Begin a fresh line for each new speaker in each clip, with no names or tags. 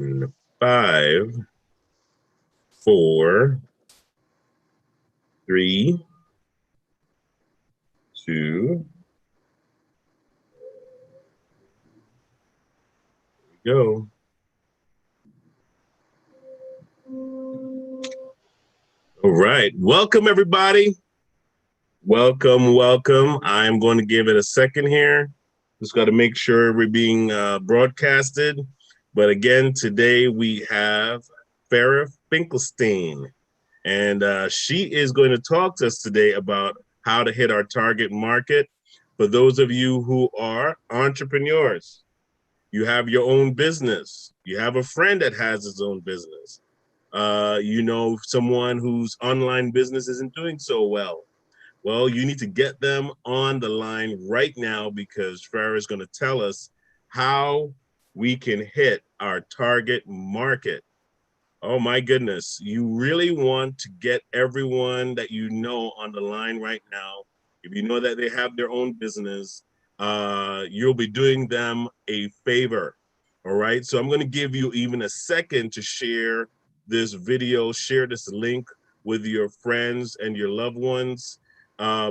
5, 4, 3, 2, go. All right. Welcome, everybody. Welcome. I'm going to give it a second here. Just got to make sure we're being broadcasted. But again, today we have Fara Finkelstein, and she is going to talk to us today about how to hit our target market. For those of you who are entrepreneurs, you have your own business, you have a friend that has his own business, you know someone whose online business isn't doing so well. Well, you need to get them on the line right now because Farah is going to tell us how we can hit our target market. Oh my goodness. You really want to get everyone that you know on the line right now. If you know that they have their own business, you'll be doing them a favor. All right. So I'm going to give you even a second to share this video, share this link with your friends and your loved ones,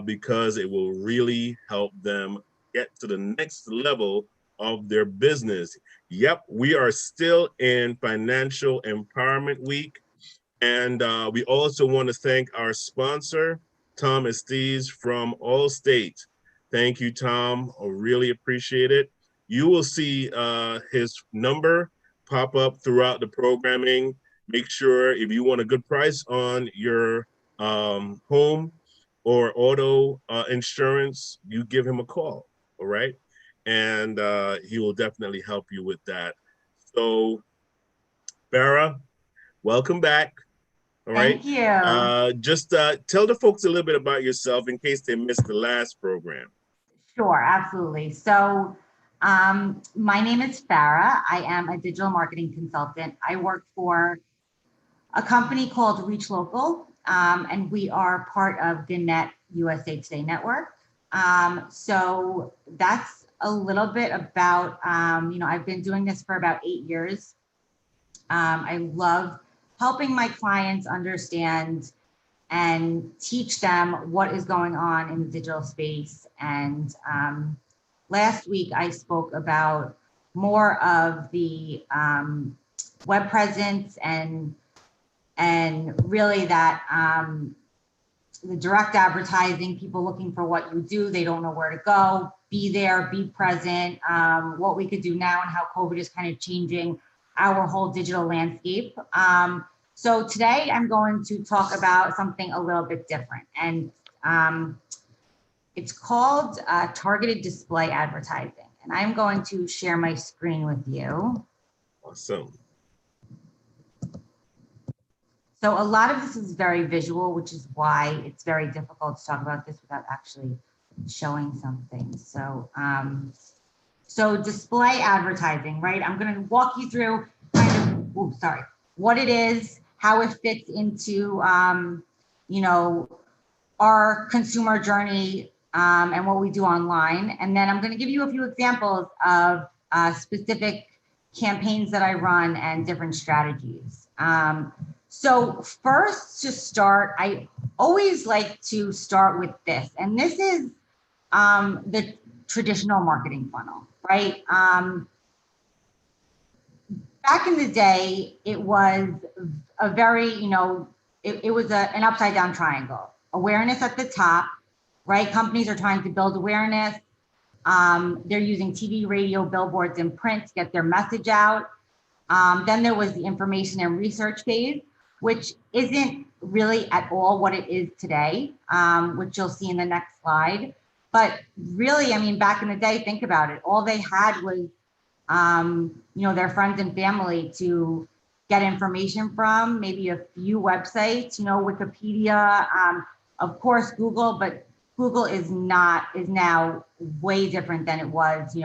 because it will really help them get to the next level of their business. Yep, we are still in Financial Empowerment Week. And we also want to thank our sponsor, Tom Estes from Allstate. Thank you, Tom. I really appreciate it. You will see his number pop up throughout the programming. Make sure if you want a good price on your home or auto insurance, you give him a call, all right? And he will definitely help you with that. So, Farah, welcome back. All right.
Thank you.
Just tell the folks a little bit about yourself in case they missed the last program.
Sure, absolutely. So, my name is Fara. I am a digital marketing consultant. I work for a company called Reach Local, and we are part of the Net USA Today network. So that's a little bit about, I've been doing this for about 8 years. I love helping my clients understand and teach them what is going on in the digital space. And last week I spoke about more of the web presence and really that the direct advertising, people looking for what you do, they don't know where to go, be there, be present, what we could do now and how COVID is kind of changing our whole digital landscape. So today I'm going to talk about something a little bit different, and it's called targeted display advertising. And I'm going to share my screen with you.
Awesome.
So a lot of this is very visual, which is why it's very difficult to talk about this without actually showing something. So, so display advertising, right? I'm going to walk you through kind of, what it is, how it fits into, our consumer journey and what we do online. And then I'm going to give you a few examples of specific campaigns that I run and different strategies. So first to start, I always like to start with this, and this is the traditional marketing funnel, right? Back in the day, it was a very, it was an upside down triangle. Awareness at the top, right? Companies are trying to build awareness. They're using TV, radio, billboards, and print to get their message out. Then there was the information and research phase, which isn't really at all what it is today, which you'll see in the next slide. But really, I mean, back in the day, think about it. All they had was, their friends and family to get information from, maybe a few websites, Wikipedia, of course, Google, but Google is now way different than it was,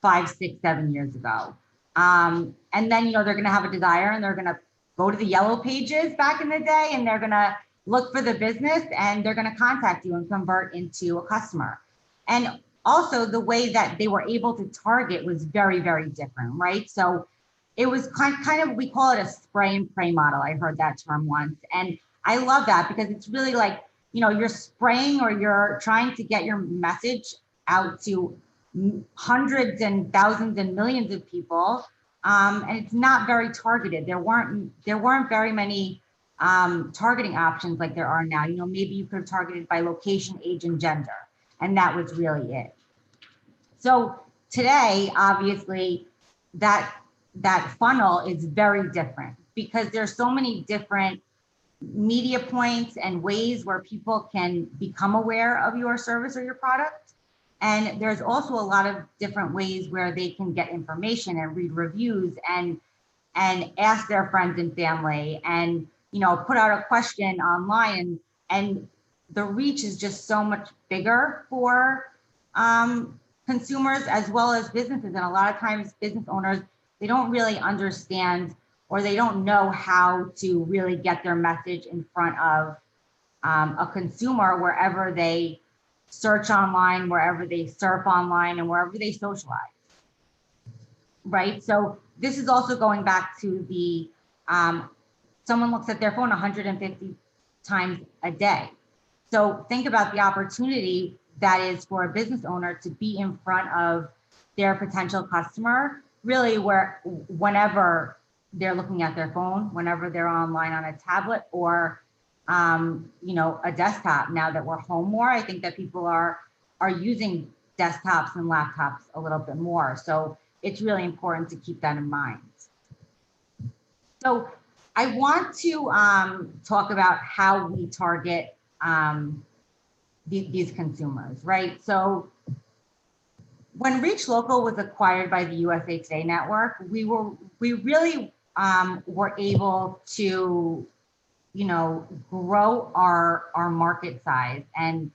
5, 6, 7 years ago. And then, they're going to have a desire and they're going to go to the yellow pages back in the day, and they're going to look for the business and they're going to contact you and convert into a customer. And also the way that they were able to target was very, very different, right? So it was kind of, we call it a spray and pray model. I heard that term once. And I love that because it's really like, you're spraying or you're trying to get your message out to hundreds and thousands and millions of people. And it's not very targeted. There weren't very many targeting options like there are now. Maybe you could have targeted by location, age, and gender. And that was really it. So today, obviously, that funnel is very different because there's so many different media points and ways where people can become aware of your service or your product. And there's also a lot of different ways where they can get information and read reviews and ask their friends and family and, put out a question online. And the reach is just so much bigger for consumers as well as businesses. And a lot of times business owners, they don't really understand or they don't know how to really get their message in front of a consumer wherever they search online, wherever they surf online, and wherever they socialize, right? So this is also going back to the, someone looks at their phone 150 times a day. So think about the opportunity that is for a business owner to be in front of their potential customer, really whenever they're looking at their phone, whenever they're online on a tablet or a desktop. Now that we're home more, I think that people are using desktops and laptops a little bit more. So it's really important to keep that in mind. So I want to talk about how we target these consumers, right? So when Reach Local was acquired by the USA Today Network, we really were able to, grow our market size, and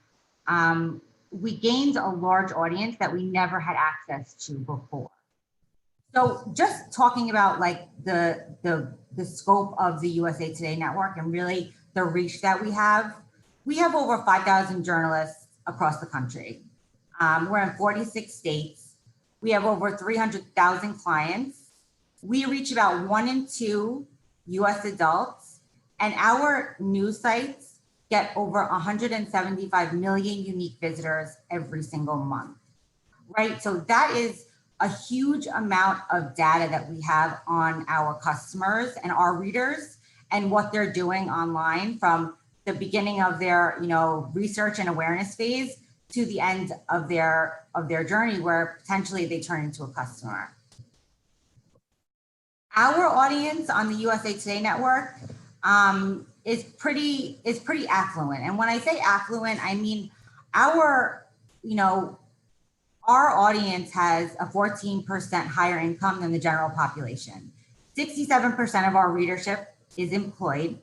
we gained a large audience that we never had access to before. So just talking about like the scope of the USA Today Network and really the reach that we have over 5,000 journalists across the country. We're in 46 states. We have over 300,000 clients. We reach about 1 in 2 US adults, and our news sites get over 175 million unique visitors every single month, right? So that is a huge amount of data that we have on our customers and our readers and what they're doing online from the beginning of their, research and awareness phase to the end of their journey where potentially they turn into a customer. Our audience on the USA Today Network is pretty affluent. And when I say affluent, I mean our audience has a 14% higher income than the general population. 67% of our readership is employed.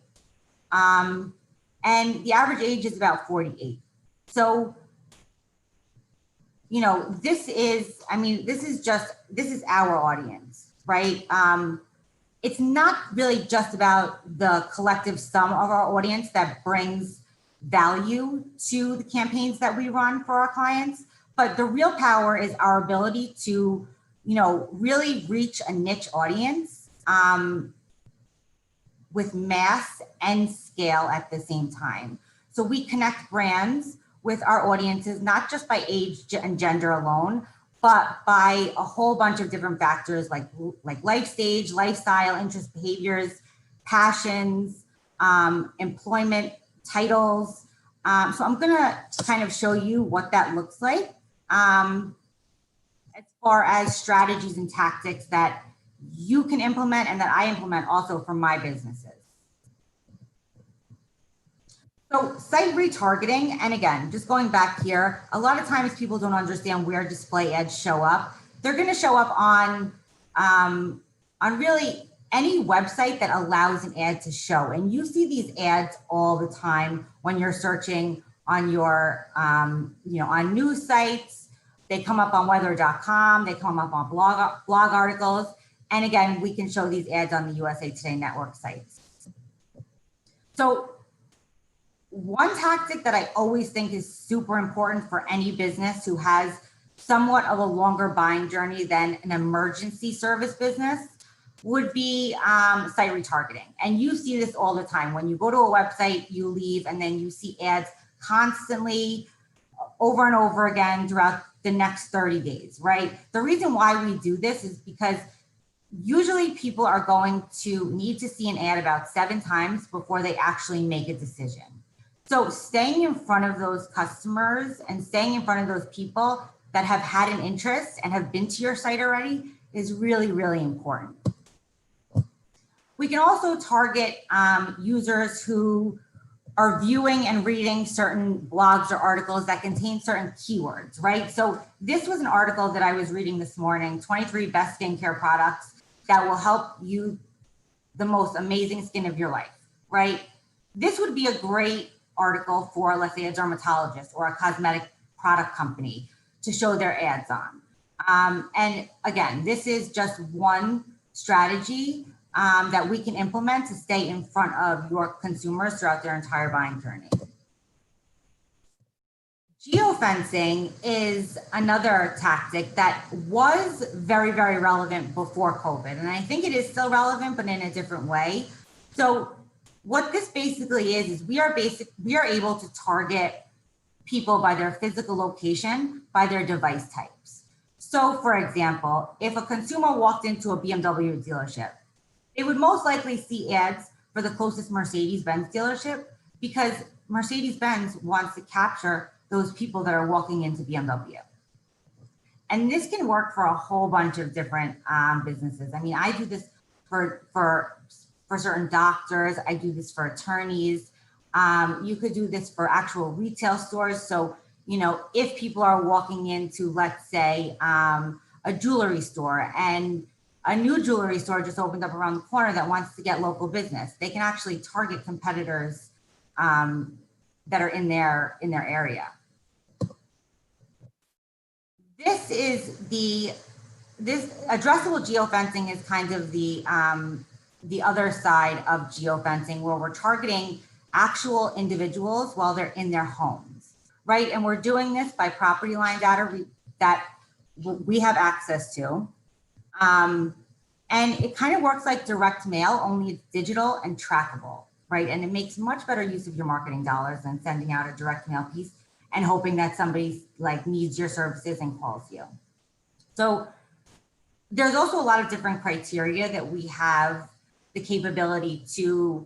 And the average age is about 48. So, this is our audience, right? It's not really just about the collective sum of our audience that brings value to the campaigns that we run for our clients, but the real power is our ability to, really reach a niche audience with mass and scale at the same time. So we connect brands with our audiences, not just by age and gender alone, but by a whole bunch of different factors like life stage, lifestyle, interest, behaviors, passions, employment, titles. So I'm gonna kind of show you what that looks like as far as strategies and tactics that you can implement and that I implement also for my businesses. So site retargeting, and again, just going back here, a lot of times people don't understand where display ads show up. They're going to show up on really any website that allows an ad to show. And you see these ads all the time when you're searching on your, on news sites. They come up on weather.com. They come up on blog articles. And again, we can show these ads on the USA Today Network sites. So one tactic that I always think is super important for any business who has somewhat of a longer buying journey than an emergency service business would be site retargeting. And you see this all the time. When you go to a website, you leave, and then you see ads constantly over and over again throughout the next 30 days, right? The reason why we do this is because usually people are going to need to see an ad about 7 times before they actually make a decision. So staying in front of those customers and staying in front of those people that have had an interest and have been to your site already is really, really important. We can also target users who are viewing and reading certain blogs or articles that contain certain keywords, right? So this was an article that I was reading this morning, 23 best skincare products that will help you the most amazing skin of your life, right? This would be a great article for, let's say, a dermatologist or a cosmetic product company to show their ads on. And again, this is just one strategy that we can implement to stay in front of your consumers throughout their entire buying journey. Geofencing is another tactic that was very, very relevant before COVID. And I think it is still relevant, but in a different way. So what this basically is we are able to target people by their physical location, by their device types. So for example, if a consumer walked into a BMW dealership, they would most likely see ads for the closest Mercedes-Benz dealership because Mercedes-Benz wants to capture those people that are walking into BMW. And this can work for a whole bunch of different businesses. I mean, I do this for certain doctors. I do this for attorneys. You could do this for actual retail stores. So, you know, if people are walking into, let's say, a jewelry store, and a new jewelry store just opened up around the corner that wants to get local business, they can actually target competitors that are in their area. This addressable geofencing is kind of the other side of geofencing, where we're targeting actual individuals while they're in their homes, right? And we're doing this by property line data that we have access to. And it kind of works like direct mail, only it's digital and trackable, right? And it makes much better use of your marketing dollars than sending out a direct mail piece and hoping that somebody like needs your services and calls you. So there's also a lot of different criteria that we have the capability to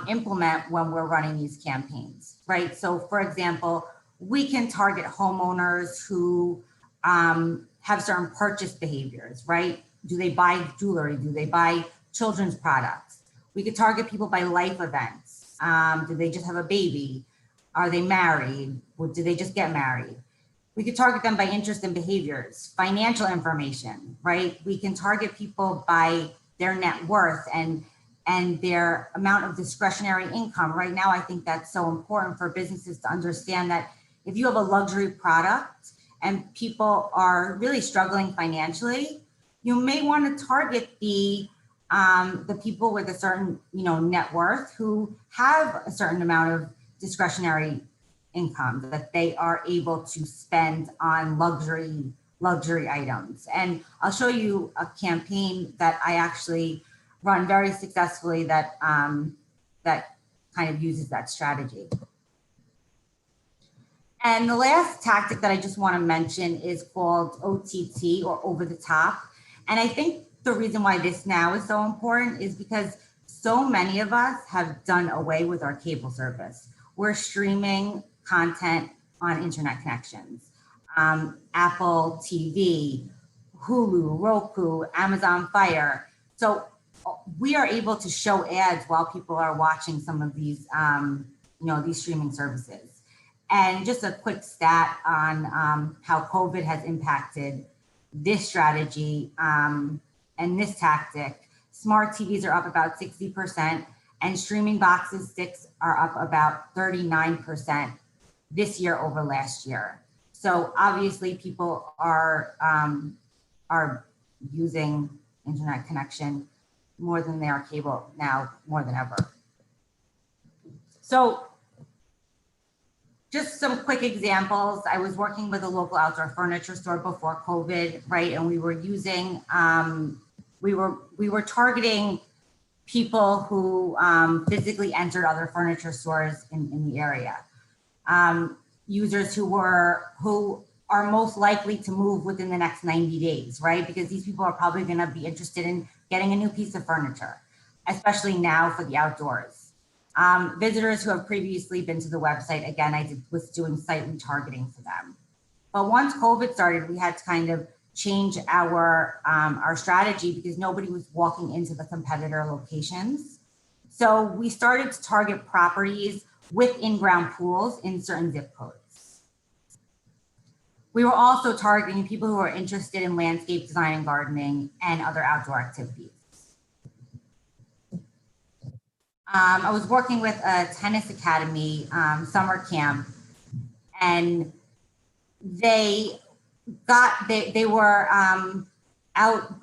implement when we're running these campaigns, right? So for example, we can target homeowners who have certain purchase behaviors, right? Do they buy jewelry? Do they buy children's products? We could target people by life events. Do they just have a baby? Are they married? Or do they just get married? We could target them by interest and behaviors, financial information, right? We can target people by their net worth and their amount of discretionary income. Right now, I think that's so important for businesses to understand that if you have a luxury product and people are really struggling financially, you may want to target the people with a certain, net worth who have a certain amount of discretionary income that they are able to spend on luxury items. And I'll show you a campaign that I actually run very successfully that that kind of uses that strategy. And the last tactic that I just want to mention is called OTT, or over the top. And I think the reason why this now is so important is because so many of us have done away with our cable service. We're streaming content on internet connections. Apple TV, Hulu, Roku, Amazon Fire. So we are able to show ads while people are watching some of these, these streaming services. And just a quick stat on how COVID has impacted this strategy and this tactic. Smart TVs are up about 60%, and streaming boxes sticks are up about 39% this year over last year. So obviously people are using internet connection more than they are cable now, more than ever. So just some quick examples. I was working with a local outdoor furniture store before COVID, right? And we were using we were targeting people who physically entered other furniture stores in the area. Users who are most likely to move within the next 90 days, right? Because these people are probably going to be interested in getting a new piece of furniture, especially now for the outdoors. Visitors who have previously been to the website, again, was doing site retargeting for them. But once COVID started, we had to kind of change our strategy because nobody was walking into the competitor locations. So we started to target properties with in-ground pools in certain zip codes. We were also targeting people who are interested in landscape design and gardening and other outdoor activities. I was working with a tennis academy summer camp, and they were out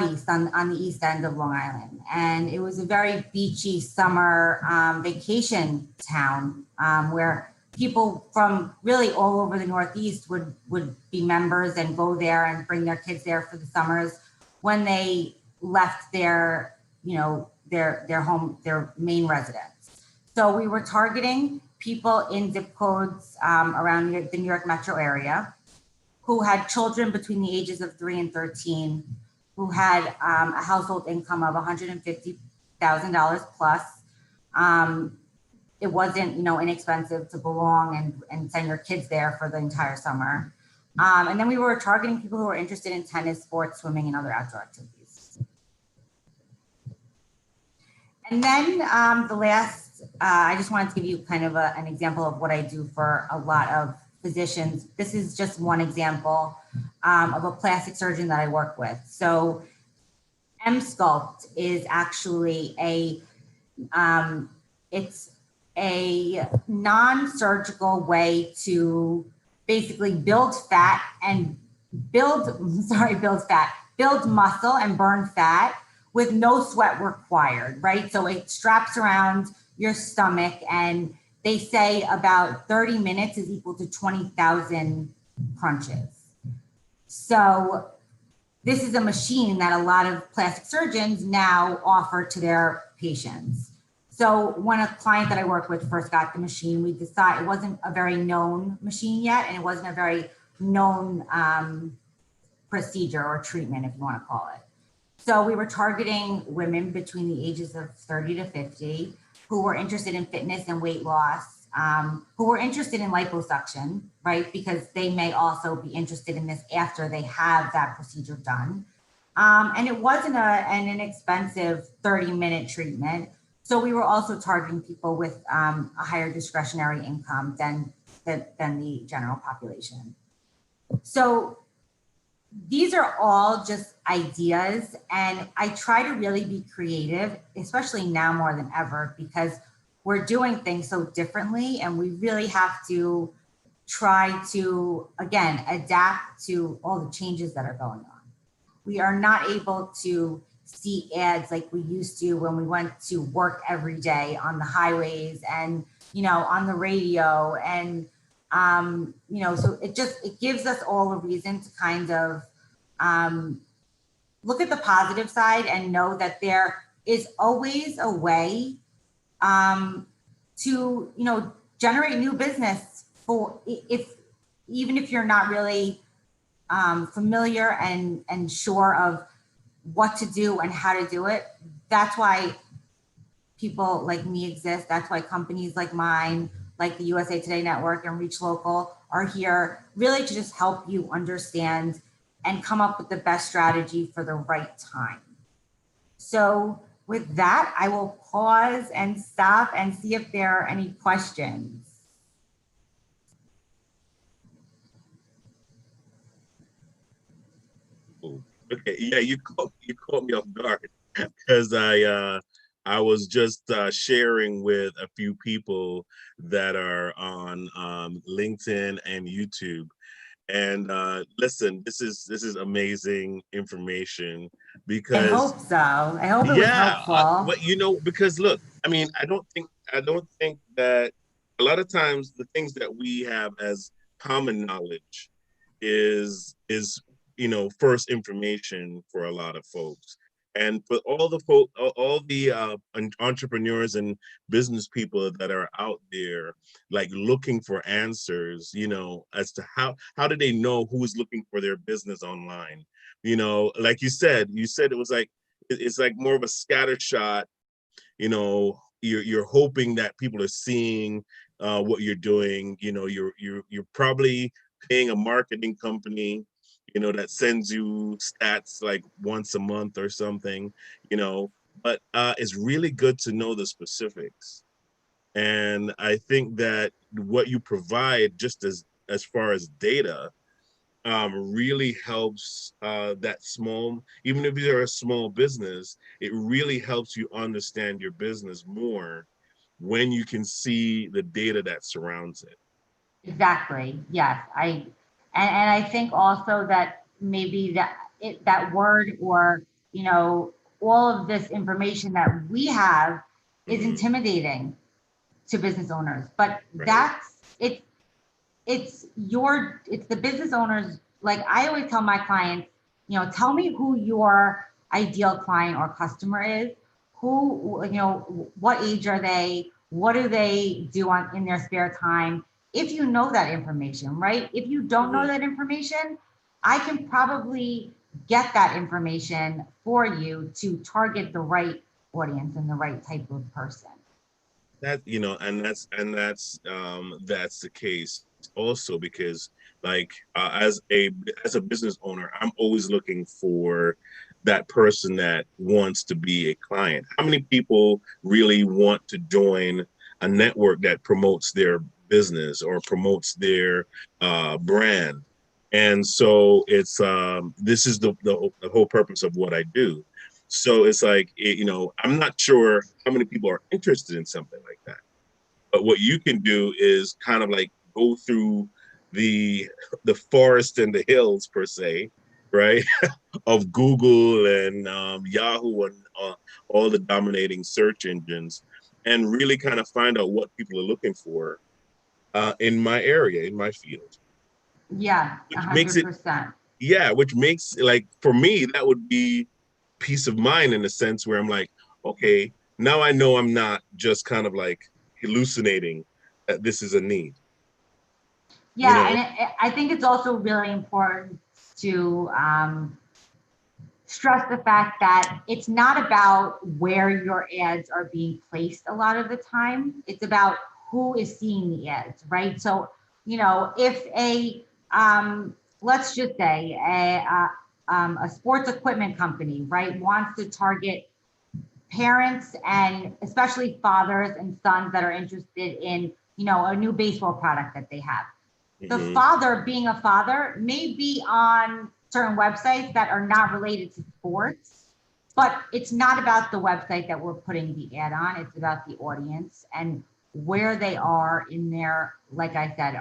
east on the east end of Long Island, and it was a very beachy summer vacation town where people from really all over the Northeast would be members and go there and bring their kids there for the summers when they left their home, their main residence. So we were targeting people in zip codes around the New York metro area who had children between the ages of 3 and 13, who had a household income of $150,000 plus. It wasn't, inexpensive to belong and send your kids there for the entire summer. And then we were targeting people who were interested in tennis, sports, swimming, and other outdoor activities. And then the last, I just wanted to give you kind of an example of what I do for a lot of physicians. This is just one example of a plastic surgeon that I work with. So M-Sculpt is actually it's a non-surgical way to basically build muscle and burn fat with no sweat required, right? So it straps around your stomach, and they say about 30 minutes is equal to 20,000 crunches. So this is a machine that a lot of plastic surgeons now offer to their patients. So when a client that I work with first got the machine, we decided it wasn't a very known machine yet, and it wasn't a very known procedure or treatment, if you want to call it. So we were targeting women between the ages of 30 to 50 who were interested in fitness and weight loss, who were interested in liposuction, right? Because they may also be interested in this after they have that procedure done. And it wasn't an inexpensive 30-minute treatment. So we were also targeting people with a higher discretionary income than the general population. So these are all just ideas, and I try to really be creative, especially now more than ever, because we're doing things so differently, and we really have to try to, again, adapt to all the changes that are going on. We are not able to see ads like we used to when we went to work every day on the highways and, on the radio. And, so it gives us all a reason to kind of look at the positive side and know that there is always a way to, generate new business even if you're not really familiar and sure of what to do and how to do it. That's why people like me exist. That's why companies like mine, like the USA Today Network and Reach Local, are here really to just help you understand and come up with the best strategy for the right time. So with that, I will pause and stop and see if there are any questions.
Okay, yeah, you caught me off guard because I was just sharing with a few people that are on LinkedIn and YouTube. And listen, this is amazing information because
I hope so. I hope it was helpful.
but because look, I mean, I don't think that a lot of times the things that we have as common knowledge is first information for a lot of folks. And for all the entrepreneurs and business people that are out there, like looking for answers, as to how do they know who is looking for their business online? Like you said it was like it's like more of a scatter shot. You're hoping that people are seeing what you're doing. You're probably paying a marketing company that sends you stats like once a month or something. But it's really good to know the specifics. And I think that what you provide, just as far as data, really helps that small, even if you're a small business, it really helps you understand your business more when you can see the data that surrounds it.
Exactly. Yes. And I think also that maybe that word, or, you know, all of this information that we have is
Hmm.
intimidating to business owners. But
Right.
it's the business owners. Like I always tell my clients, tell me who your ideal client or customer is. Who, what age are they? What do they do in their spare time? If you know that information, right? If you don't know
Hmm.
that information, I can probably get that information for you to target the right audience and the right type of person.
And that's the case also, because like as a business owner, I'm always looking for that person that wants to be a client. How many people really want to join a network that promotes their business or promotes their brand? And so this is the whole purpose of what I do. So it's like, I'm not sure how many people are interested in something like that. But what you can do is kind of like go through the the forest and the hills per se, right? Of Google and Yahoo and all the dominating search engines, and really kind of find out what people are looking for in my area, in my field,
Yeah, a
which makes
hundred
it,
percent.
yeah, which makes, like, for me, that would be peace of mind, in a sense where I'm like, okay, now I know I'm not just kind of like hallucinating that this is a need, you
Yeah,
know?
and I think it's also really important to stress the fact that it's not about where your ads are being placed a lot of the time. It's about who is seeing the ads, right? So, if let's just say a sports equipment company, right, wants to target parents and especially fathers and sons that are interested in, a new baseball product that they have. The
Mm-hmm.
father, being a father, may be on certain websites that are not related to sports, but it's not about the website that we're putting the ad on. It's about the audience and where they are in their, like I said,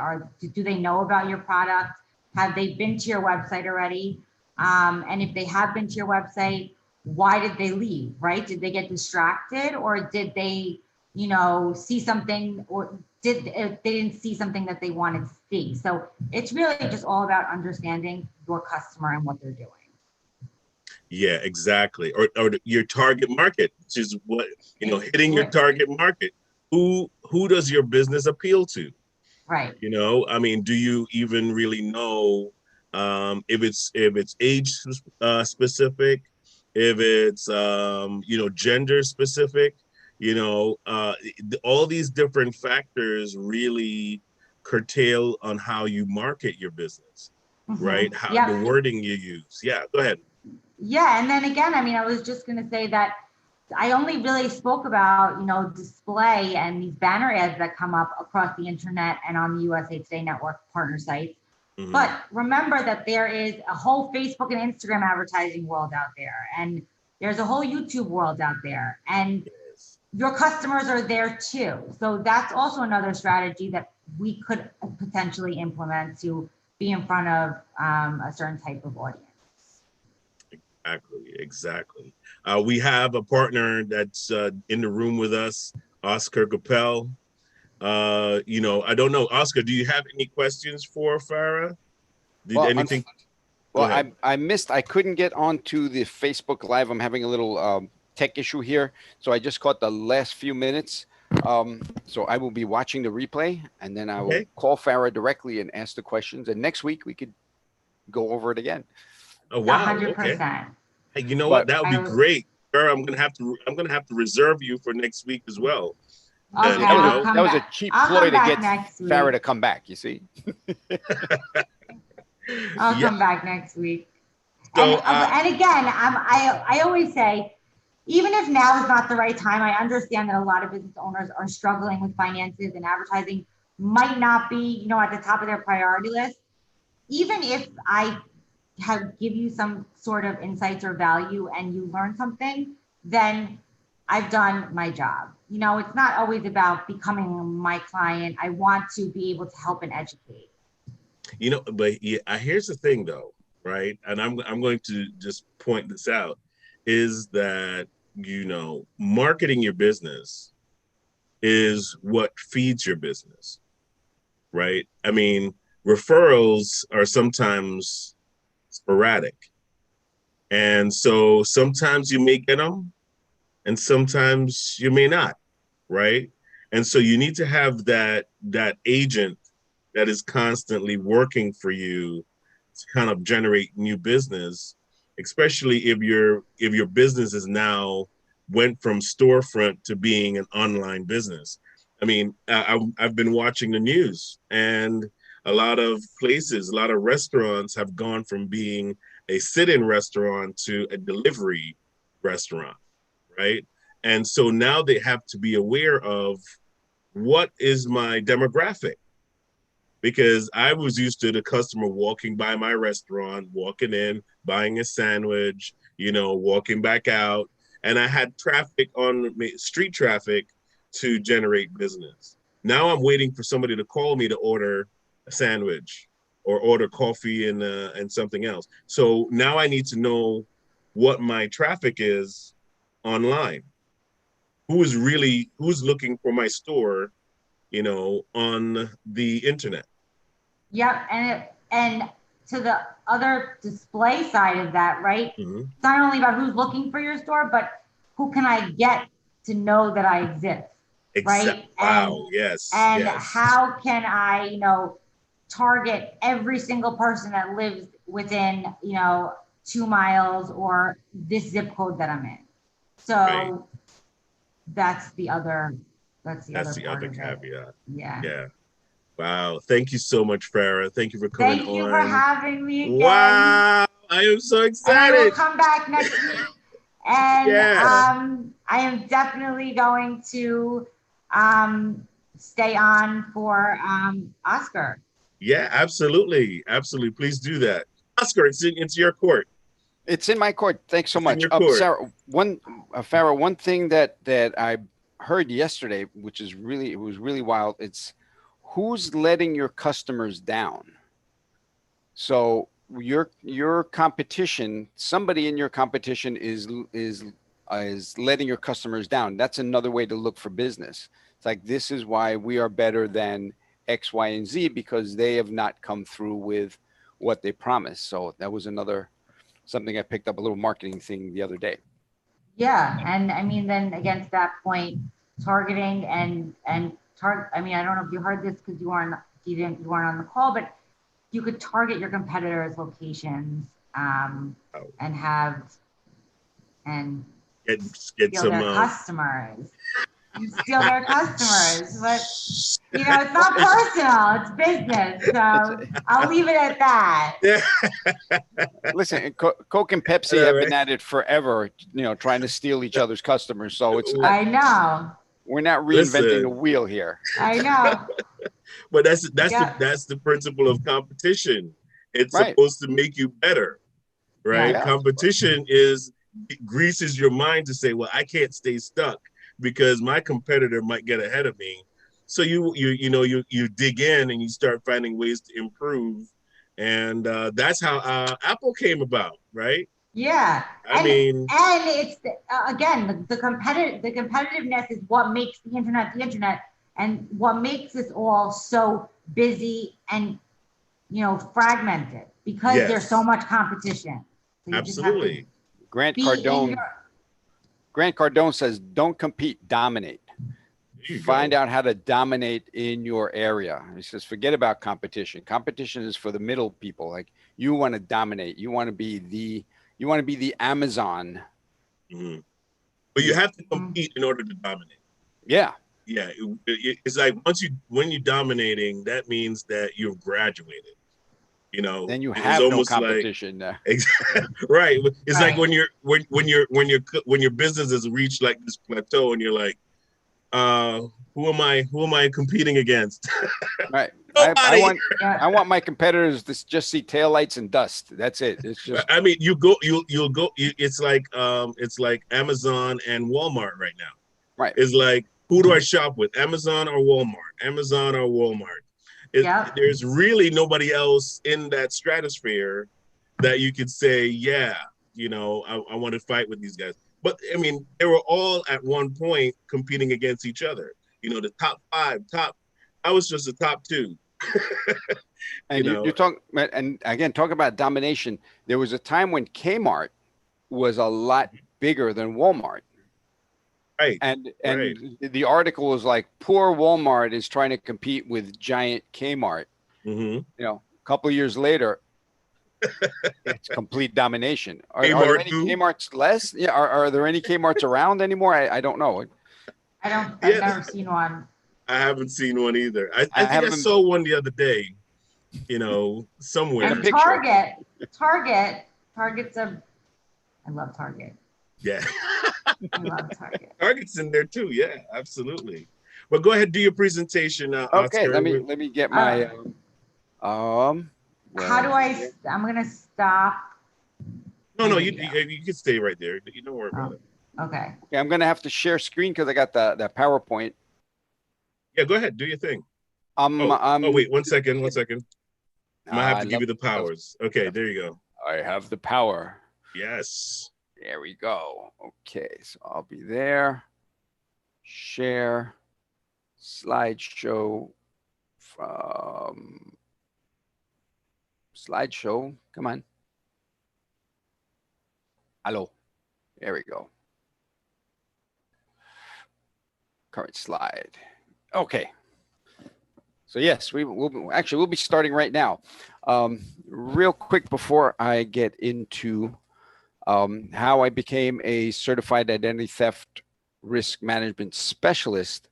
do they know about your product? Have they been to your website already? And if they have been to your website, why did they leave? Right? Did they get distracted, or did they, see something, or they didn't see something that they wanted to see? So it's really just all about understanding your customer and what they're doing.
Yeah, exactly. Or your target market, which is what, hitting your
Right.
target market. Who does your business appeal to?
Right.
I mean, do you even really know if it's age specific, if it's gender specific? All these different factors really curtail on how you market your business, right? How the
Yep.
wording you use. Yeah, go ahead.
Yeah, and then again, I mean, I was just going to say that I only really spoke about, display and these banner ads that come up across the internet and on the USA Today Network partner sites.
Hmm.
But remember that there is a whole Facebook and Instagram advertising world out there, and there's a whole YouTube world out there, and
Yes.
your customers are there too. So that's also another strategy that we could potentially implement to be in front of a certain type of audience.
Exactly, exactly. We have a partner that's in the room with us, Oscar Capel. I don't know, Oscar. Do you have any questions for Farah? Did
Well,
anything? Go
Well,
ahead.
I couldn't get onto the Facebook Live. I'm having a little tech issue here, so I just caught the last few minutes. So I will be watching the replay, and then I will
Okay.
call Farah directly and ask the questions. And next week we could go over it again.
Oh
A
wow.
hundred
Okay.
percent.
Hey, you know what?
But
That would be
I
great. Sir, I'm gonna have to reserve you for next week as well.
okay.
Then
that was
you
a
I'll
know.
come
that was a
back.
cheap
I'll
ploy
come
to
back
get
next
Farah
week.
to come back. You see?
I'll
Yeah.
come back next week.
So
And again, I always say, even if now is not the right time, I understand that a lot of business owners are struggling with finances and advertising might not be, at the top of their priority list. Even if I give you some sort of insights or value and you learn something, then I've done my job. It's not always about becoming my client. I want to be able to help and educate.
but yeah, here's the thing though, right? And I'm going to just point this out is that marketing your business is what feeds your business, right? I mean, referrals are sometimes sporadic. And so sometimes you may get them and sometimes you may not, right? And so you need to have that agent that is constantly working for you to kind of generate new business, especially if your business is now went from storefront to being an online business. I mean, I've been watching the news, and a lot of places, a lot of restaurants have gone from being a sit-in restaurant to a delivery restaurant, right? And so now they have to be aware of what is my demographic, because I was used to the customer walking by my restaurant, walking in, buying a sandwich, walking back out. And I had traffic on street traffic to generate business. Now I'm waiting for somebody to call me to order a sandwich or order coffee and something else. So now I need to know what my traffic is online. Who's looking for my store, on the internet.
Yep, and to the other display side of that, right?
Mm-hmm.
It's not only about who's looking for your store, but who can I get to know that I exist, right?
Wow. Yes.
And
Yes.
how can I, target every single person that lives within, 2 miles or this zip code that I'm in. So
Right.
that's the other
That's the
part
other
of it.
caveat.
Yeah.
Yeah. Wow. Thank you so much, Farah. Thank you for coming
Thank you for
on.
having me again.
Wow. I am so
And I will
excited.
come back next week. And
Yeah.
I am definitely going to stay on for Oscar.
Yeah, absolutely. Absolutely. Please do that. Oscar, it's your court.
It's in my court. Thanks so
It's in
much.
your court.
Sarah, Farah, one thing that I heard yesterday, which is it was really wild. It's who's letting your customers down. So your competition, somebody in your competition is letting your customers down. That's another way to look for business. It's like, this is why we are better than X, Y, and Z, because they have not come through with what they promised. So that was another something I picked up, a little marketing thing the other day.
Yeah, and I mean, then against that point, targeting and target. I mean, I don't know if you heard this because you weren't on the call, but you could target your competitors' locations
Oh,
and have and
get get
steal
some
their customers. Steal their customers, but it's not personal; it's business.
It's
So I'll leave it at that.
Yeah.
Listen, Coke and Pepsi have been at it forever, trying to steal each other's customers. So it's not,
I know.
we're not reinventing the
Listen,
wheel here.
I know.
but that's
Yep.
the principle of competition. It's
Right.
supposed to make you better, right?
Yeah.
Yeah.
Competition is it greases your mind to say, well, I can't stay stuck because my competitor might get ahead of me. So you dig in and you start finding ways to improve, and that's how Apple came about, right?
Yeah,
I mean,
and it's again the competitiveness is what makes the internet, and what makes us all so busy and fragmented. because there's so
Yes,
much competition. So you just have to
absolutely.
Grant
be in
Cardone.
your,
Grant Cardone says, "Don't compete, dominate.
There you
Find
go.
out how to dominate in your area." He says, "Forget about competition. Competition is for the middle people. Like you want to dominate. You want to be the Amazon."
Hmm. But you
You,
have to
Mhm.
compete in order to dominate.
yeah.
Yeah, it's like when you're dominating, that means that you've graduated.
Then you
It's
have no
almost like
competition.
right. It's like
right.
when your business has reached like this plateau, and you're like, uh, who am I competing against?
Right. I
Nobody.
want
Yeah.
I want my competitors to just see taillights and dust. That's it. It's just
I mean, it's like Amazon and Walmart right now.
right.
Is like, who do I shop with? Amazon or Walmart? Amazon or Walmart?
Yep.
There's really nobody else in that stratosphere that you could say, yeah, I want to fight with these guys. But I mean, they were all at one point competing against each other. The top five, top. I was just the top two. you
And you
know,
talk and again talk about domination. There was a time when Kmart was a lot bigger than Walmart.
right, right.
And the article was like, poor Walmart is trying to compete with giant Kmart.
Mm-hmm.
A couple of years later, it's complete domination. Are there
Kmart
any
who?
Kmart's less? Yeah. Are there any Kmart's around anymore? I don't know.
I've
Yeah,
never seen one.
I haven't seen one either. I
I
think I
haven't
saw one the other day.
in a
And
Somewhere.
picture.
Target's I love Target.
Yeah.
I love Target.
Target's in there too. Yeah, absolutely. But go ahead, do your presentation,
Okay,
Oscar.
let me get
Uh,
my where
how
am
do
I
I,
here?
I'm gonna stop
No,
my
no,
video.
you can stay right there. You don't worry about
Oh,
it.
okay.
Okay, I'm gonna have to share screen because I got that PowerPoint.
Yeah, go ahead, do your thing.
Um,
Oh,
um,
wait, 1 second, 1 second. I might have
I
to give
love,
you the powers. Okay, there you go.
I have the power.
Yes.
There we go. Okay, so I'll be there. Share slideshow from slideshow. Come on. Hello. There we go. Current slide. Okay. So yes, we'll be starting right now. Real quick before I get into how I became a certified identity theft risk management specialist.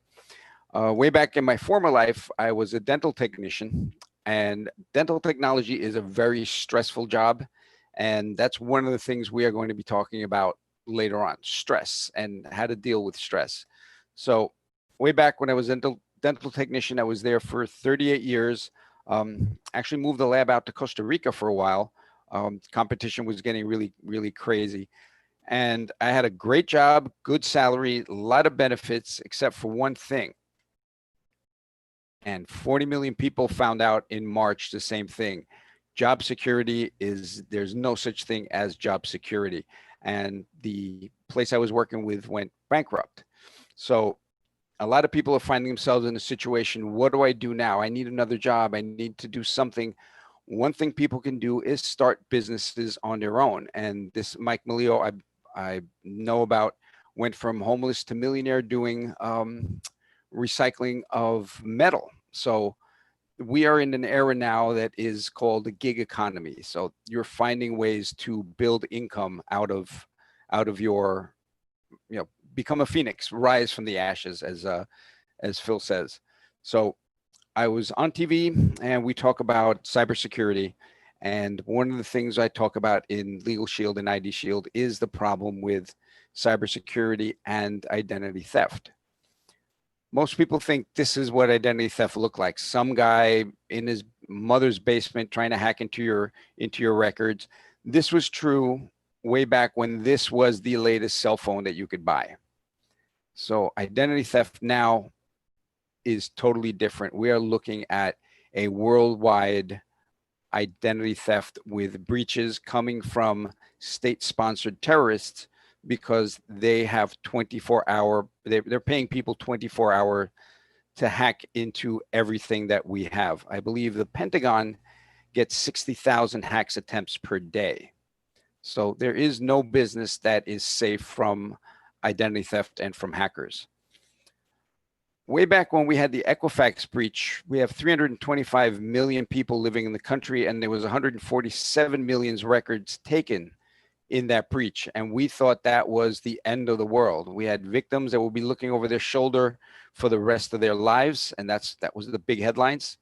Way back in my former life, I was a dental technician, and dental technology is a very stressful job. And that's one of the things we are going to be talking about later on, stress and how to deal with stress. So way back when I was dental technician, I was there for 38 years. Actually moved the lab out to Costa Rica for a while. Competition was getting really, really crazy. And I had a great job, good salary, a lot of benefits, except for one thing. And 40 million people found out in March the same thing. Job security there's no such thing as job security. And the place I was working with went bankrupt. So a lot of people are finding themselves in a situation. What do I do now? I need another job. I need to do something. One thing people can do is start businesses on their own. And this Mike Milio, I know about, went from homeless to millionaire doing recycling of metal. So we are in an era now that is called the gig economy. So you're finding ways to build income out of your, become a phoenix, rise from the ashes, as Phil says. So I was on TV and we talk about cybersecurity. And one of the things I talk about in Legal Shield and ID Shield is the problem with cybersecurity and identity theft. Most people think this is what identity theft look like. Some guy in his mother's basement trying to hack into your records. This was true way back when this was the latest cell phone that you could buy. So identity theft now is totally different. We are looking at a worldwide identity theft with breaches coming from state-sponsored terrorists because they have 24-hour, they're paying people 24-hour to hack into everything that we have. I believe the Pentagon gets 60,000 hacks attempts per day. So there is no business that is safe from identity theft and from hackers. Way back when we had the Equifax breach, we have 325 million people living in the country, and there was 147 million records taken in that breach. And we thought that was the end of the world. We had victims that will be looking over their shoulder for the rest of their lives. And that was the big headlines.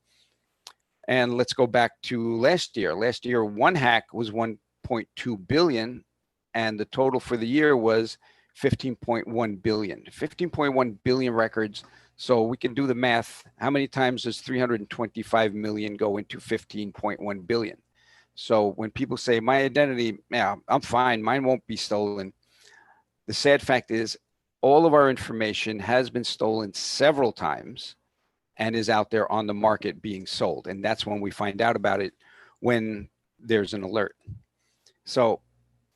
And let's go back to last year. Last year, one hack was 1.2 billion, and the total for the year was 15.1 billion. 15.1 billion records. So we can do the math. How many times does 325 million go into 15.1 billion? So when people say my identity, yeah, I'm fine, mine won't be stolen. The sad fact is all of our information has been stolen several times and is out there on the market being sold. And that's when we find out about it, when there's an alert. So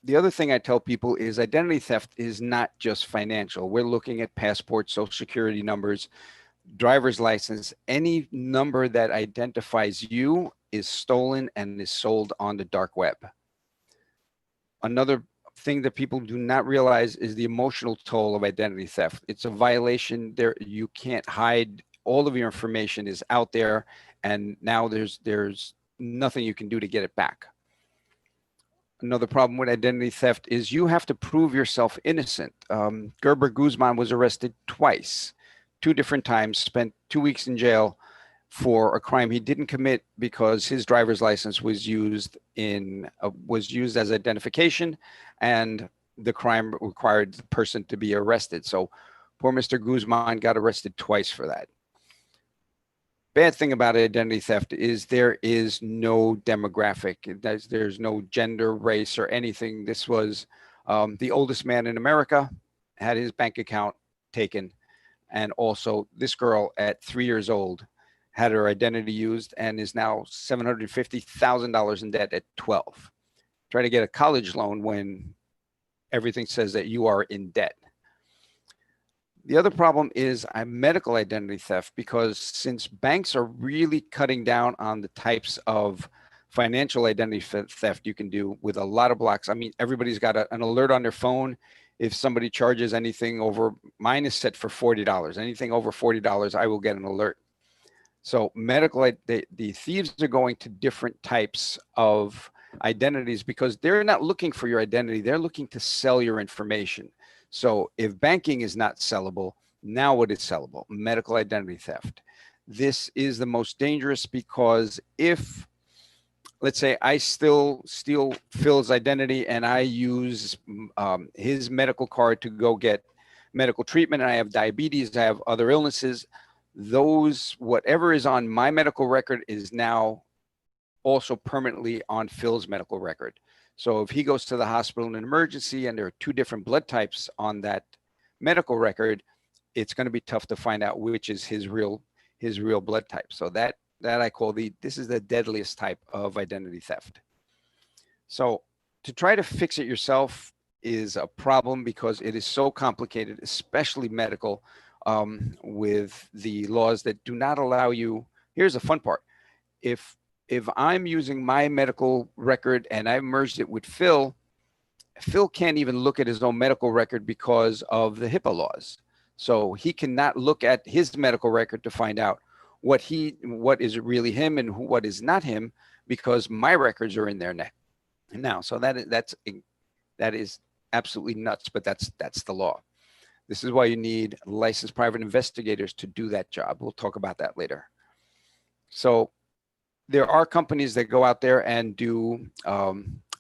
the other thing I tell people is identity theft is not just financial. We're looking at passports, social security numbers, driver's license. Any number that identifies you is stolen and is sold on the dark web. Another thing that people do not realize is the emotional toll of identity theft. It's a violation. There, you can't hide. All of your information is out there, and now there's nothing you can do to get it back. Another problem with identity theft is you have to prove yourself innocent. Gerber Guzman was arrested twice, 2 different times, spent 2 weeks in jail for a crime he didn't commit because his driver's license was used as identification, and the crime required the person to be arrested. So poor Mr. Guzman got arrested twice for that. Bad thing about identity theft is there is no demographic. There's no gender, race, or anything. This was the oldest man in America, had his bank account taken. And also this girl at 3 years old had her identity used and is now $750,000 in debt at 12. Try to get a college loan when everything says that you are in debt. The other problem is medical identity theft, because since banks are really cutting down on the types of financial identity theft you can do with a lot of blocks. I mean, everybody's got an alert on their phone. If somebody charges anything over, mine is set for $40. Anything over $40, I will get an alert. So the thieves are going to different types of identities because they're not looking for your identity. They're looking to sell your information. So if banking is not sellable, now what is sellable? Medical identity theft. This is the most dangerous because if, let's say, I still steal Phil's identity and I use his medical card to go get medical treatment, and I have diabetes, I have other illnesses, whatever is on my medical record is now also permanently on Phil's medical record. So if he goes to the hospital in an emergency and there are 2 different blood types on that medical record, it's going to be tough to find out which is his real blood type. So that I call this is the deadliest type of identity theft. So to try to fix it yourself is a problem because it is so complicated, especially medical, with the laws that do not allow you. Here's the fun part. If I'm using my medical record and I've merged it with Phil can't even look at his own medical record because of the HIPAA laws. So he cannot look at his medical record to find out what is really him and what is not him, because my records are in there now. So that is absolutely nuts, but that's the law. This is why you need licensed private investigators to do that job. We'll talk about that later. So there are companies that go out there and do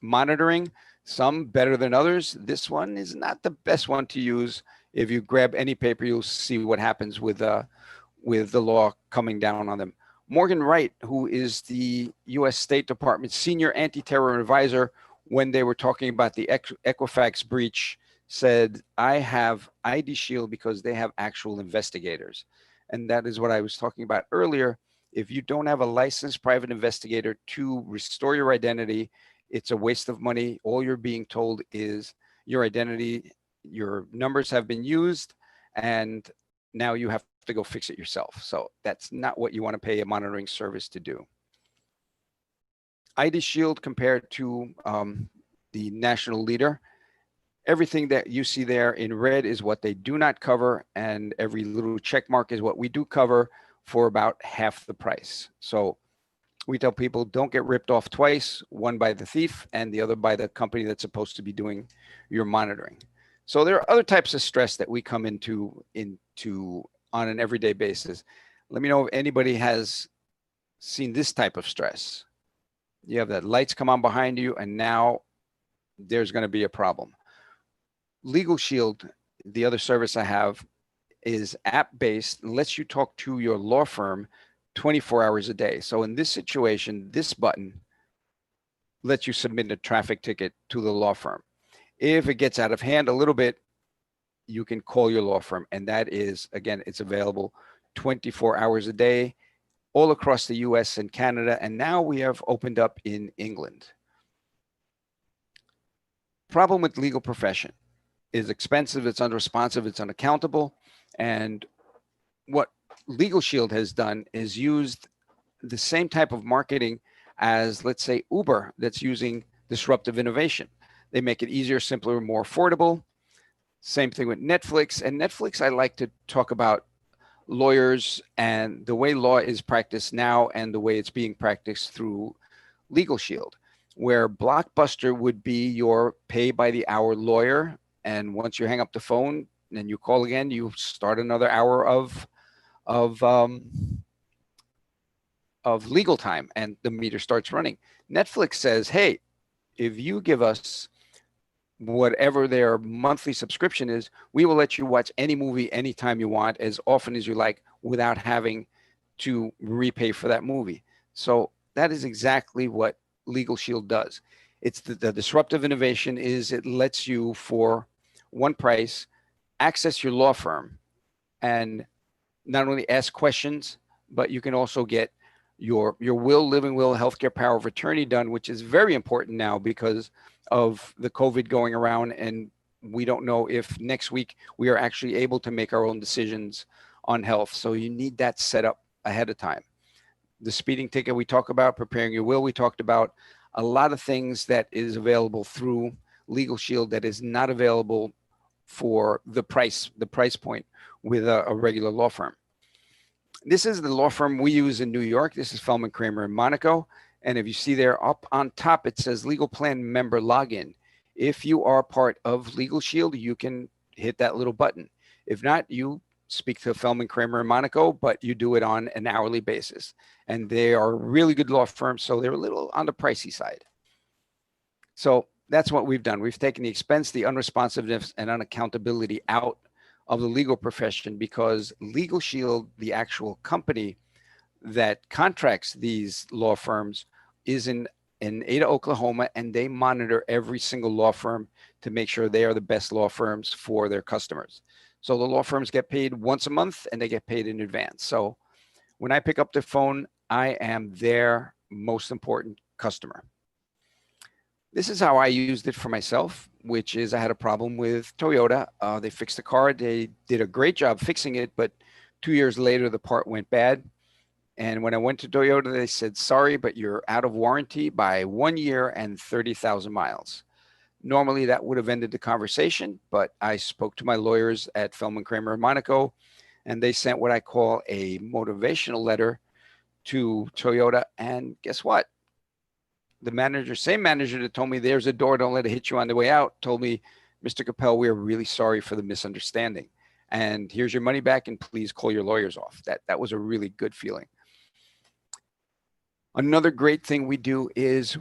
monitoring, some better than others. This one is not the best one to use. If you grab any paper, you'll see what happens with the law coming down on them. Morgan Wright, who is the U.S. State Department senior anti-terror advisor, when they were talking about the Equifax breach, said, I have ID Shield because they have actual investigators. And that is what I was talking about earlier. If you don't have a licensed private investigator to restore your identity, it's a waste of money. All you're being told is your identity, your numbers have been used, and now you have to go fix it yourself. So that's not what you want to pay a monitoring service to do. ID Shield compared to the national leader, everything that you see there in red is what they do not cover, and every little check mark is what we do cover for about half the price. So we tell people don't get ripped off twice, one by the thief and the other by the company that's supposed to be doing your monitoring. So there are other types of stress that we come into on an everyday basis. Let me know if anybody has seen this type of stress. You have that lights come on behind you, and now there's going to be a problem. Legal Shield, the other service I have, is app-based and lets you talk to your law firm 24 hours a day. So in this situation, this button lets you submit a traffic ticket to the law firm. If it gets out of hand a little bit, you can call your law firm. And that is, again, it's available 24 hours a day all across the US and Canada. And now we have opened up in England. Problem with legal profession is expensive, it's unresponsive, it's unaccountable. And what Legal Shield has done is used the same type of marketing as, let's say, Uber, that's using disruptive innovation. They make it easier, simpler, more affordable. Same thing with Netflix. And Netflix, I like to talk about lawyers and the way law is practiced now and the way it's being practiced through Legal Shield, where Blockbuster would be your pay by the hour lawyer. And once you hang up the phone and you call again, you start another hour of legal time, and the meter starts running. Netflix says, hey, if you give us whatever their monthly subscription is, we will let you watch any movie anytime you want, as often as you like, without having to repay for that movie. So that is exactly what Legal Shield does. It's the disruptive innovation is it lets you, for one price, access your law firm and not only ask questions, but you can also get your will, living will, healthcare power of attorney done, which is very important now because of the COVID going around, and we don't know if next week we are actually able to make our own decisions on health. So you need that set up ahead of time. The speeding ticket we talk about, preparing your will, we talked about a lot of things that is available through Legal Shield that is not available for the price point with a regular law firm. This is the law firm we use in New York. This is Feldman Kramer in Monaco. And if you see there up on top, it says Legal Plan Member Login. If you are part of Legal Shield, you can hit that little button. If not, you speak to Feldman Kramer in Monaco, but you do it on an hourly basis. And they are really good law firms, so they're a little on the pricey side. So that's what we've done. We've taken the expense, the unresponsiveness, and unaccountability out of the legal profession, because Legal Shield, the actual company that contracts these law firms, is in Ada, Oklahoma, and they monitor every single law firm to make sure they are the best law firms for their customers. So the law firms get paid once a month and they get paid in advance. So when I pick up the phone, I am their most important customer. This is how I used it for myself, which is I had a problem with Toyota. They fixed the car. They did a great job fixing it, but 2 years later, the part went bad. And when I went to Toyota, they said, sorry, but you're out of warranty by 1 year and 30,000 miles. Normally, that would have ended the conversation, but I spoke to my lawyers at Feldman Kramer in Monaco, and they sent what I call a motivational letter to Toyota. And guess what? The manager, same manager that told me there's a door, don't let it hit you on the way out, told me, Mr. Capel, we are really sorry for the misunderstanding. And here's your money back, and please call your lawyers off. That was a really good feeling. Another great thing we do is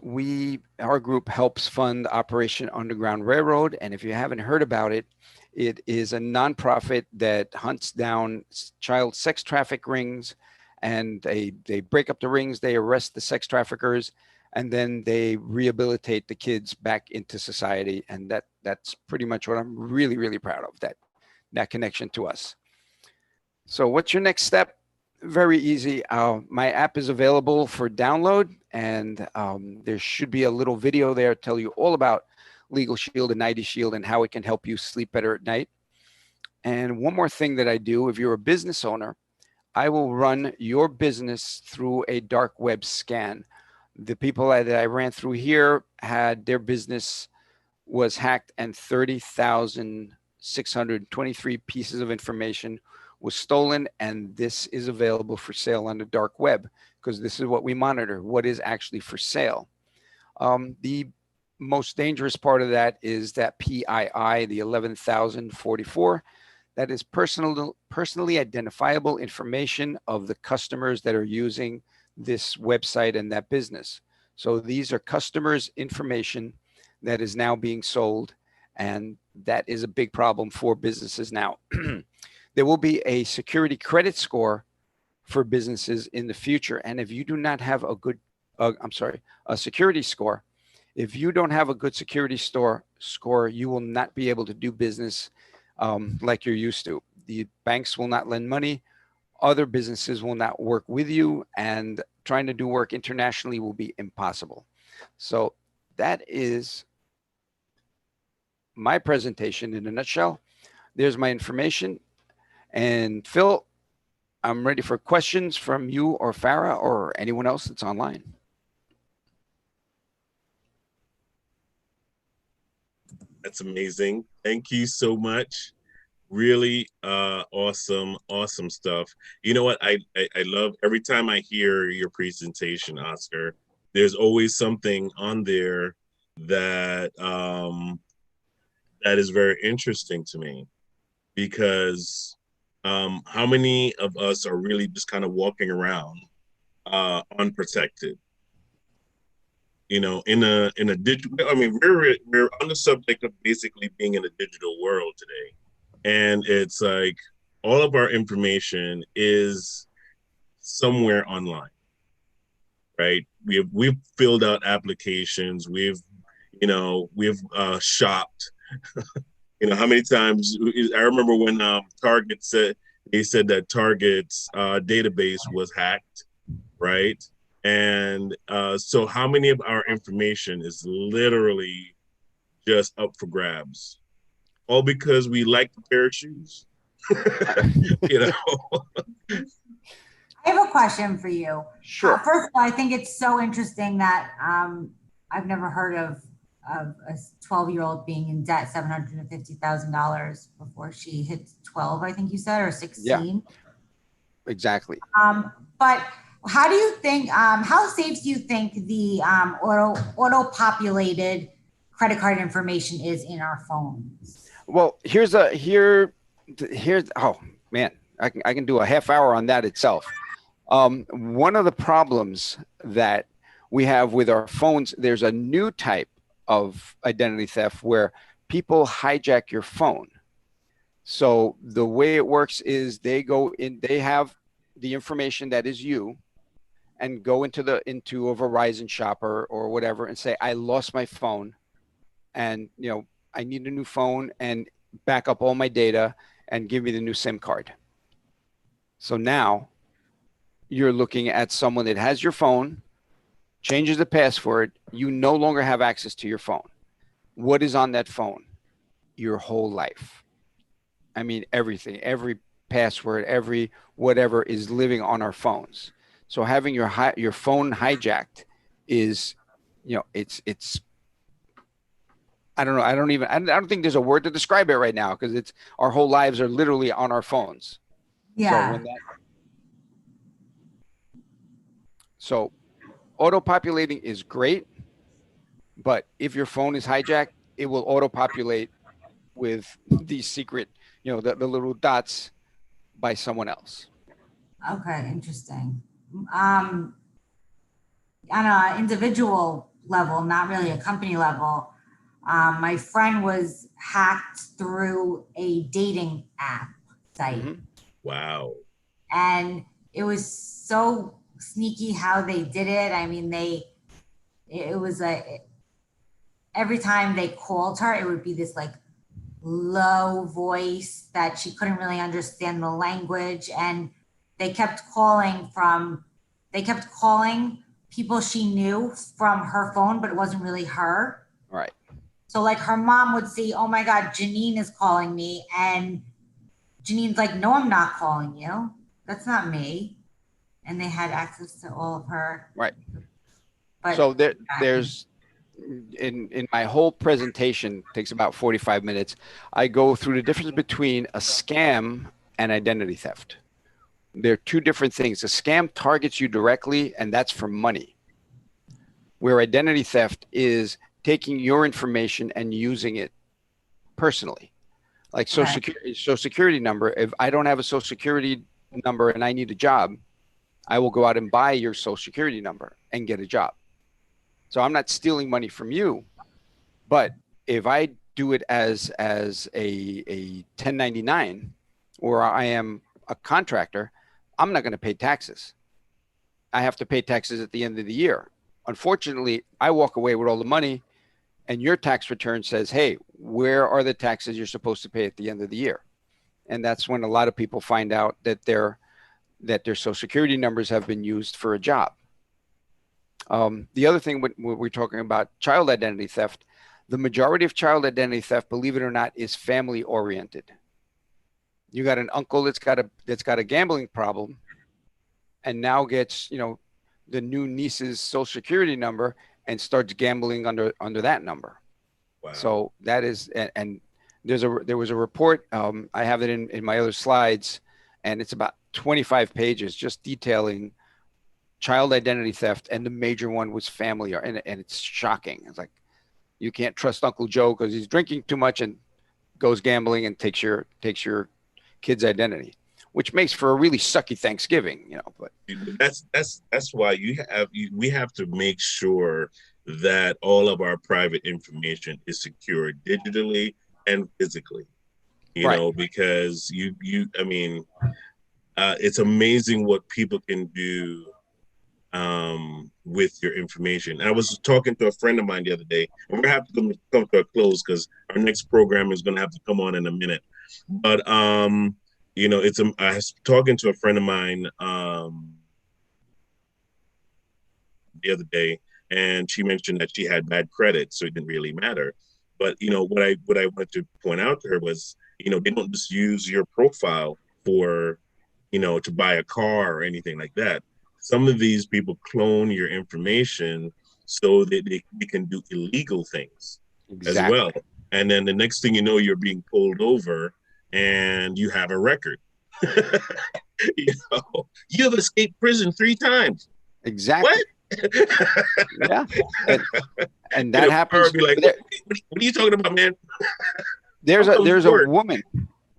our group helps fund Operation Underground Railroad. And if you haven't heard about it, it is a nonprofit that hunts down child sex traffic rings, and they break up the rings, they arrest the sex traffickers, and then they rehabilitate the kids back into society. And that's pretty much what I'm really, really proud of, that connection to us. So what's your next step? Very easy. My app is available for download, and there should be a little video there to tell you all about Legal Shield and ID Shield and how it can help you sleep better at night. And one more thing that I do, if you're a business owner, I will run your business through a dark web scan. The people that I ran through here had their business was hacked and 30,623 pieces of information was stolen. And this is available for sale on the dark web because this is what we monitor, what is actually for sale. The most dangerous part of that is that PII, the 11,044, that is personally identifiable information of the customers that are using this website and that business. So these are customers' information that is now being sold, and that is a big problem for businesses now. There will be a security credit score for businesses in the future, and if you do not have a good, a security score, if you don't have a good security score, you will not be able to do business like you're used to. The banks will not lend money. Other businesses will not work with you, and trying to do work internationally will be impossible. So that is my presentation in a nutshell. There's my information. And Phil, I'm ready for questions from you or Farah or anyone else that's online.
That's amazing. Thank you so much. Really awesome stuff. You know what, I love every time I hear your presentation, Oscar. There's always something on there that that is very interesting to me, because how many of us are really just kind of walking around unprotected, you know, in a digital, I mean, we're on the subject of basically being in a digital world today. And it's like all of our information is somewhere online, right? We've filled out applications, we've shopped. You know, how many times I remember when Target said, they said that Target's database was hacked, right? And so how many of our information is literally just up for grabs? All because we like a pair of shoes. You know.
I have a question for you.
Sure.
First of all, I think it's so interesting that I've never heard of a 12-year-old being in debt $750,000 before she hits 12, I think you said, or 16.
Yeah, exactly.
But how do you think, how safe do you think the auto-populated credit card information is in our phones?
Well, here's oh man, I can do a half hour on that itself. One of the problems that we have with our phones, there's a new type of identity theft where people hijack your phone. So the way it works is they go in, they have the information that is you, and go into a Verizon shop or whatever and say, I lost my phone, and I need a new phone, and back up all my data and give me the new SIM card. So now you're looking at someone that has your phone, changes the password, you no longer have access to your phone. What is on that phone? Your whole life. I mean, everything, every password, every whatever is living on our phones. So having your phone hijacked is, it's I don't know. I don't think there's a word to describe it right now, because it's our whole lives are literally on our phones.
Yeah.
So auto-populating is great, but if your phone is hijacked, it will auto-populate with these secret, the little dots by someone else.
Okay, interesting. On an individual level, not really a company level, my friend was hacked through a dating app site.
Mm-hmm.
Wow.
And it was so sneaky how they did it. I mean, it was every time they called her, it would be this like low voice that she couldn't really understand the language. And they kept calling people she knew from her phone, but it wasn't really her.
Right.
So like her mom would see, oh my God, Janine is calling me. And Janine's like, no, I'm not calling you. That's not me. And they had access to all of her.
Right.
But
So there's in my whole presentation, takes about 45 minutes. I go through the difference between a scam and identity theft. They're two different things. A scam targets you directly, and that's for money. Where identity theft is taking your information and using it personally. Like social security number. If I don't have a social security number and I need a job, I will go out and buy your social security number and get a job. So I'm not stealing money from you, but if I do it as a 1099, or I am a contractor, I'm not going to pay taxes. I have to pay taxes at the end of the year. Unfortunately, I walk away with all the money, and your tax return says, hey, where are the taxes you're supposed to pay at the end of the year? And that's when a lot of people find out that their social security numbers have been used for a job. The other thing when we're talking about child identity theft, the majority of child identity theft, believe it or not, is family oriented. You got an uncle that's got a gambling problem, and now gets the new niece's social security number and starts gambling under that number.
Wow.
So that is, and there was a report. I have it in my other slides, and it's about 25 pages just detailing child identity theft, and the major one was family, and it's shocking. It's like, you can't trust Uncle Joe because he's drinking too much and goes gambling and takes your kid's identity, which makes for a really sucky Thanksgiving, But
that's why we have to make sure that all of our private information is secured digitally and physically, because it's amazing what people can do with your information. And I was talking to a friend of mine the other day, and we're going to have to come to a close because our next program is going to have to come on in a minute. But I was talking to a friend of mine the other day, and she mentioned that she had bad credit, so it didn't really matter. But what I wanted to point out to her was, they don't just use your profile for, to buy a car or anything like that. Some of these people clone your information so that they can do illegal things as well. And then the next thing you know, you're being pulled over and you have a record. You have escaped prison 3 times.
Exactly.
What?
Yeah. And that happens.
Be like, what are you talking about, man?
There's a woman.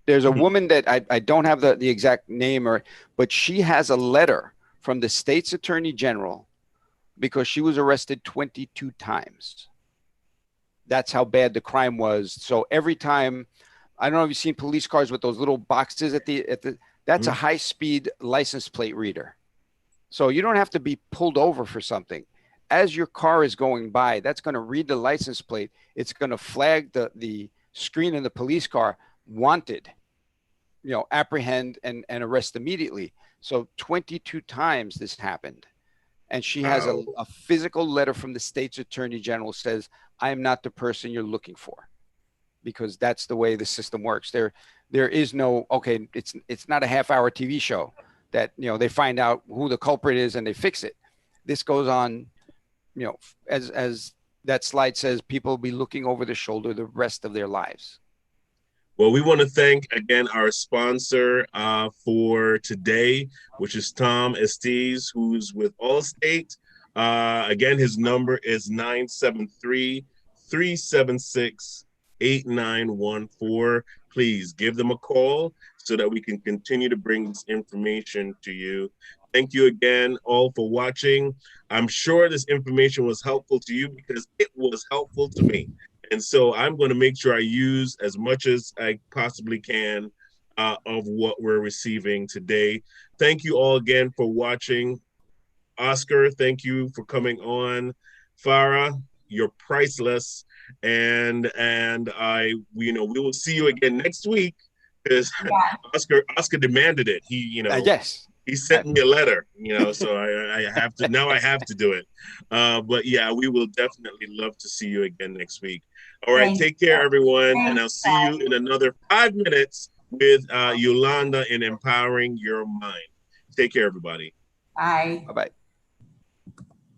There's a woman that I don't have the exact name, but she has a letter from the state's attorney general because she was arrested 22 times. That's how bad the crime was. So every time, I don't know if you've seen police cars with those little boxes at the that's a high-speed license plate reader. So you don't have to be pulled over for something. As your car is going by, that's going to read the license plate. It's going to flag the screen in the police car, wanted, apprehend and arrest immediately. So 22 times this happened. And she has a physical letter from the state's attorney general says, I am not the person you're looking for, because that's the way the system works. There is no, okay, it's not a half-hour TV show that, they find out who the culprit is and they fix it. This goes on, as that slide says, people will be looking over their shoulder the rest of their lives.
Well, we want to thank again our sponsor for today, which is Tom Estes, who's with Allstate. Again, his number is 973-376-8914. Please give them a call so that we can continue to bring this information to you. Thank you again all for watching. I'm sure this information was helpful to you because it was helpful to me. And so I'm going to make sure I use as much as I possibly can of what we're receiving today. Thank you all again for watching. Oscar, thank you for coming on. Fara, you're priceless. And we will see you again next week because Oscar demanded it. He,
yes.
He sent me a letter, so I have to, now I have to do it. But yeah, we will definitely love to see you again next week. All right, take care, everyone. And I'll see you in another 5 minutes with Yolanda in Empowering Your Mind. Take care, everybody.
Bye.
Bye-bye.